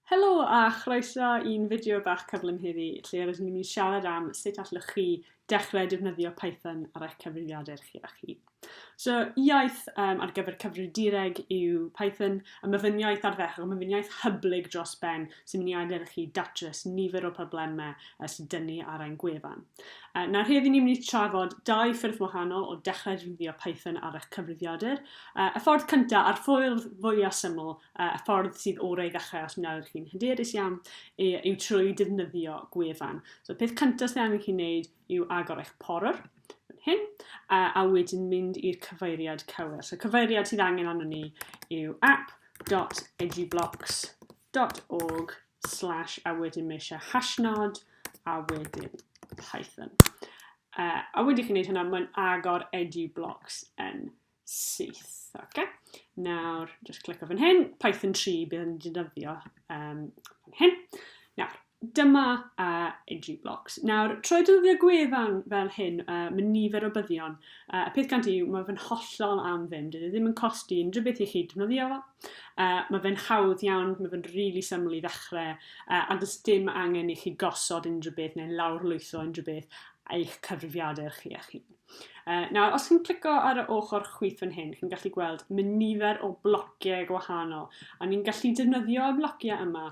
Helo a chroeso i'n fideo bach cyflym heddi lle rydym ni'n mynd i siarad am sut allwch chi dechrau defnyddio Python ar eich cyfrifiadur chi a chi. So, iaith ar gyfer cyfrifiadureg yw Python, a mae fy'n iaith ardderchog, mae fy'n iaith hyblyg dros ben sy'n mynd i adael chi datrys nifer o problemau sy'n dynnu ar ein gwefan. Nawr heddi ni'n mynd i trafod dau ffyrdd wahanol o dechrau defnyddio Python ar eich cyfrifiadur. Y ffordd cyntaf, a'r ffordd fwyaf syml, y ffordd sydd orau i ddechrau os wnawn chi'n hyderus iawn, yw trwy defnyddio gwefan. So, peth cyntaf sydd angen chi'n neud yw agor eich poror, hyn, a wedyn mynd i'r cyfeiriad cywir. So, cyfeiriad sydd angen arno ni yw app.edublox.org/ a wedyn mae eisiau hashnod a wedyn Python. A wedi chi'n neud hynna, mae'n agor Edublox yn syth. Okay. Nawr, just clicio fan hyn, Python 3 bydd yn defnyddio fan hyn. Nawr, dyma Edublox. Nawr, trwy defnyddio gwefan fel hyn, mae nifer o byddion. Y peth gant yw, mae fe'n hollol am ddim. Dydy ddim yn costi unrhyw beth i chi defnyddio fo. Mae fe'n hawdd iawn, mae fe'n rili syml i ddechrau, a does dim angen i chi gosod unrhyw beth neu lawrlwytho unrhyw beth eich cyfrifiadur chi a chi. Nawr, os chi'n clicio ar y ochr chwith fan hyn, chi'n gallu gweld mae nifer o blociau gwahanol, a ni'n gallu defnyddio y blociau yma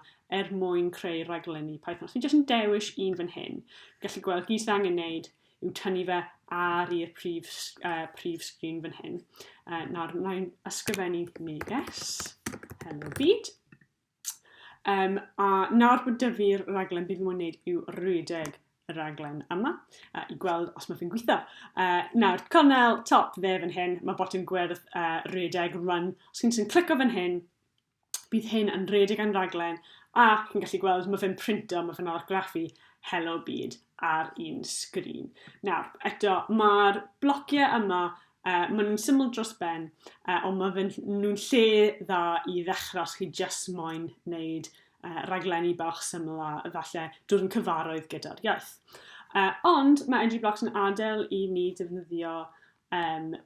mwyn creu raglenni Python. Os chi'n jyst yn dewis un fan hyn, gallu gweld gyd sydd angen wneud yw tynnu fe ar i'r prif sgrin fan hyn. Nawr, na'n ysgrifennu neges, hello byd. A nawr bod dyfu'r raglen bydd yn wneud yw rhedeg y raglen yma, i gweld os mae fe'n gweithio. Nawr, cornel top dde fan hyn, mae botwm gwyrdd rhedeg run. Os chi'n clicio fan hyn, bydd hyn yn rhedeg yn raglen, a chi'n gallu gweld mae fe'n printo, mae fe'n argraffu hello byd ar un sgrin. Nawr, eto, mae'r blociau yma, maen nhw'n syml dros ben, ond mae nhw'n lle dda i ddechrau os chi jyst moyn wneud raglenni bach syml a falle dod yn cyfarwydd gyda'r iaith. Ond mae Edublox yn adael i ni defnyddio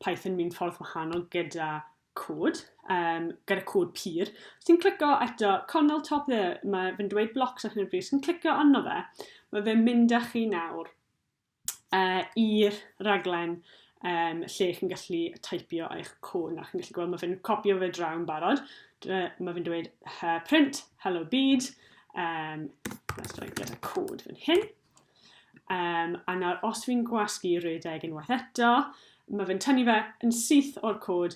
Python mewn ffordd wahanol gyda cod, gyda cod pur. Os ti'n clicio eto, cornel top dde, mae fe'n dweud blocs ar hyn o bryd. Os ti'n clicio arno fe, mae fe'n mynd â chi nawr i'r raglen lle chi'n gallu teipio eich cod. Chi'n gallu gweld mae fe'n copio fe draw yn barod. Mae fe'n dweud print, hello byd, let's try gyda cod fan hyn. A nawr, os fi'n gwasgu rhedeg unwaith eto, mae fe'n tynnu fe yn syth o'r cod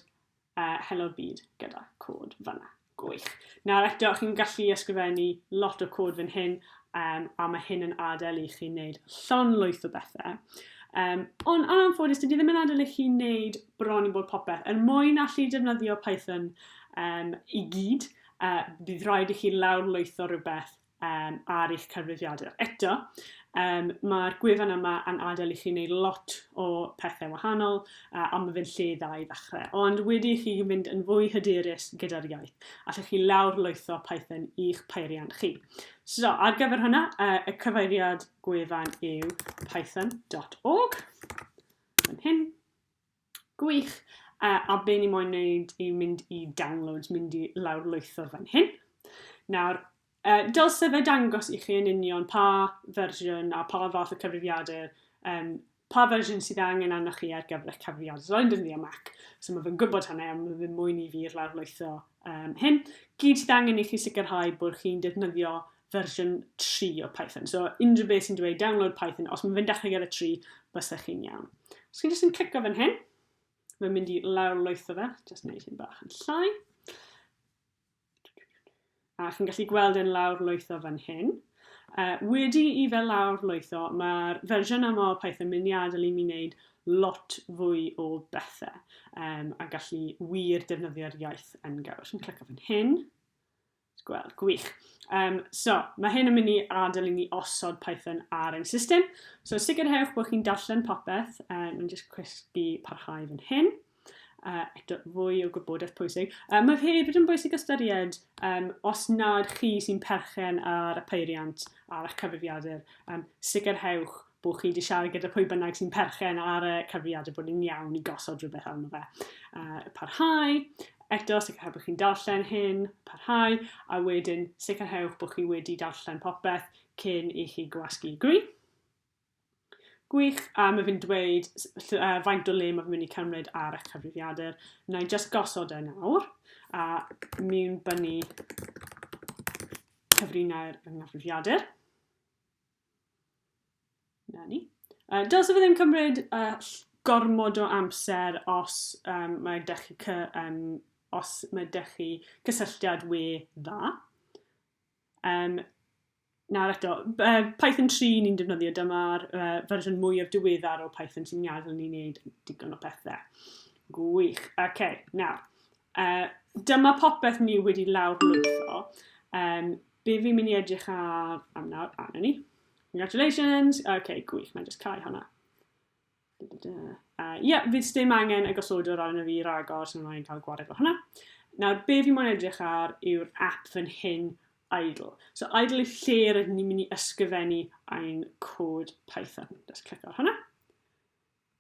hello byd gyda cod fanna. Gwych. Nawr eto, chi'n gallu ysgrifennu lot o cod fan hyn, a mae hyn yn adael i chi wneud llonlwyth o bethau. Ond anffodus, dydy ddim yn adael i chi wneud bron i bod popeth. Mwyn allu defnyddio Python i gyd, bydd rhaid i chi lawrlwytho rhywbeth ar eich cyfrifiadur. Eto, mae'r gwefan yma yn adael i chi wneud lot o pethau wahanol, a mae fe'n lle dda i ddechrau. Ond wedi chi fynd yn fwy hyderus gyda'r iaith, allwch chi lawrlwytho Python i'ch peiriant chi. So, ar gyfer hwnna, y cyfeiriad gwefan yw python.org. Fan hyn. Gwych. A be ni moyn wneud yw mynd i downloads, mynd i lawrlwytho fan hyn. Nawr, dylse fe dangos i chi yn union pa fersiwn a pa fath o cyfrifiadur, pa fersiwn sydd angen arnoch chi ar gyfer eich cyfrifiadur. So, yn defnyddio Mac, so mae fe'n gwybod hynny, a mae fe'n mwyn i fi'r lawrlwytho hyn. Gyd sydd angen i chi sicrhau bod chi'n defnyddio fersiwn 3 o Python. So, unrhyw beth sy'n dweud download Python, os mae fe'n dechrau gyda 3, bysach chi'n iawn. Os chi'n jyst yn clicio fan hyn, fe'n mynd i lawrlwytho fe, jyst wneud hyn bach yn llai. A chi'n gallu gweld yn lawrlwytho fan hyn. Wedi i fe lawrlwytho, mae'r fersiwn yma o Python mynd i adael i mi wneud lot fwy o bethau a gallu wir defnyddio'r iaith yn gywir. Chi'n clicio fan hyn. Gweld, gwych. So, mae hyn yn mynd i adael i ni osod Python ar ein system. So, sicrhewch bod chi'n darllen popeth. Mae'n jyst cysgu parhau fan hyn. Eto, fwy o gwybodaeth pwysig. Mae hefyd yn bwysig ystyried os nad chi sy'n perchen ar y peiriant ar eich cyfrifiadur. Sicrhewch bod chi wedi siarad gyda pwy bynnag sy'n perchen ar y cyfrifiadur bod yn iawn i gosod rhywbeth arno fe. Parhau. Eto, sicrhewch bod chi'n darllen hyn, parhau, a wedyn sicrhewch bod chi wedi darllen popeth cyn i chi gwasgu gwi. Gwych, a mae fi'n dweud faint o le mae fi'n mynd i cymryd ar eich cyfrifiadur. Na i just gosod e nawr, a mi'n bynnu cyfrinau'r cyfrifiadur. Na ni. Dylse fe ddim cymryd gormod o amser os mae chi cysylltiad we dda. Nawr eto, Python 3 ni'n defnyddio, dyma'r fersiwn mwyaf diweddar o Python sy'n gadael ni wneud digon o bethau. Gwych. Okay, nawr, dyma popeth ni wedi lawrlwytho. Be fi'n mynd i edrych ar am nawr? Na ni. Congratulations. Okay, gwych, na'n just cau hwnna. Fydd dim angen y gosodwr arno fi ragor, so mae'n cael gwared o hwnna. Nawr, be fi'n mynd i edrych ar yw'r app fan hyn, idle. So idle yw lle rydyn ni'n mynd i ysgrifennu ein cod Python. Just clic ar hwnna.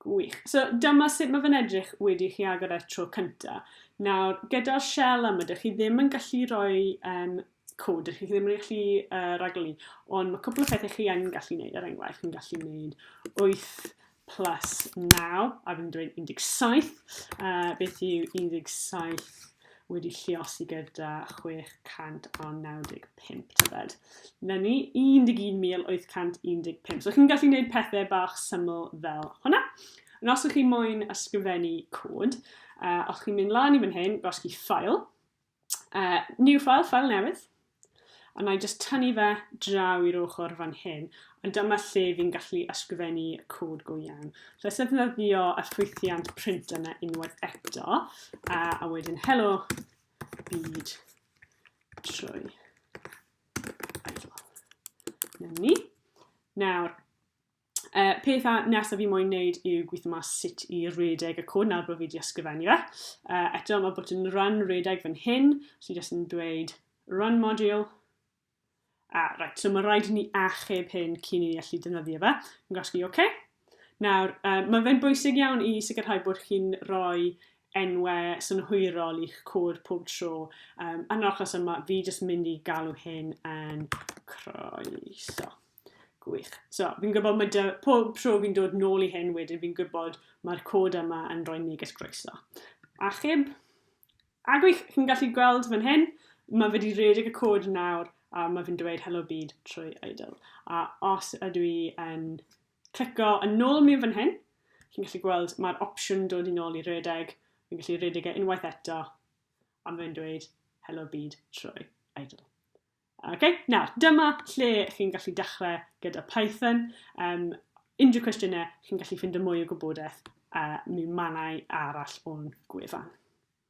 Gwych. So dyma sut mae fe'n edrych wedi chi agor e'r tro cynta. Nawr, gyda'r shell yma, ydych chi ddim yn gallu rhoi cod, ydych chi ddim yn gallu raglennu, ond mae cwbl o pethau chi yn gallu gwneud. Er enghraifft, chi'n gallu gwneud 8 plus 9, a fi'n dweud 17. Beth yw 17 wedi lliosi gyda 695 tybed. Na ni, 11,815. So chi'n gallu gwneud pethau bach syml fel hwnna. Yn os ydych chi moyn ysgrifennu cod, os chi'n mynd lan i fan hyn, gosgi ffail. New file, ffail newydd. A na i just tynnu fe draw i'r ochr fan hyn. Ond dyma lle fi'n gallu ysgrifennu cod go iawn. So defnyddio y ffwythiant print yna unwaith eto. A wedyn hello byd trwy idle. Na ni. Nawr, peth nesaf fi moyn wneud yw gweithio mas sut i redeg y cod nawr bod fi wedi ysgrifennu fe. Eto mae button run redeg fan hyn. So i just yn dweud run module. Right, so mae rhaid i ni achub hyn cyn i ni allu defnyddio fe. Yn gosgi OK. Nawr, mae fe'n bwysig iawn i sicrhau bod chi'n rhoi enwau synhwyrol i'ch cod pob tro. Yn achos yma, fi jyst mynd i galw hyn yn croeso. Gwych. So, fi'n gwybod pob tro fi'n dod nôl i hyn wedyn, fi'n gwybod mae'r cod yma yn rhoi neges croeso. Achub. A gwych, chi'n gallu gweld fan hyn, mae wedi redeg y cod nawr, a mae fi'n dweud hello byd trwy idle. A os ydw i yn clico yn ôl mi fan hyn, chi'n gallu gweld mae'r opsiwn dod i nôl i redeg. Fi'n gallu redeg unwaith eto, a mae'n dweud hello byd trwy idle. Okay, nawr, dyma lle chi'n gallu dechrau gyda Python. Unrhyw cwestiynau, chi'n gallu ffindio mwy o gwybodaeth mewn mannau arall o'n gwefan.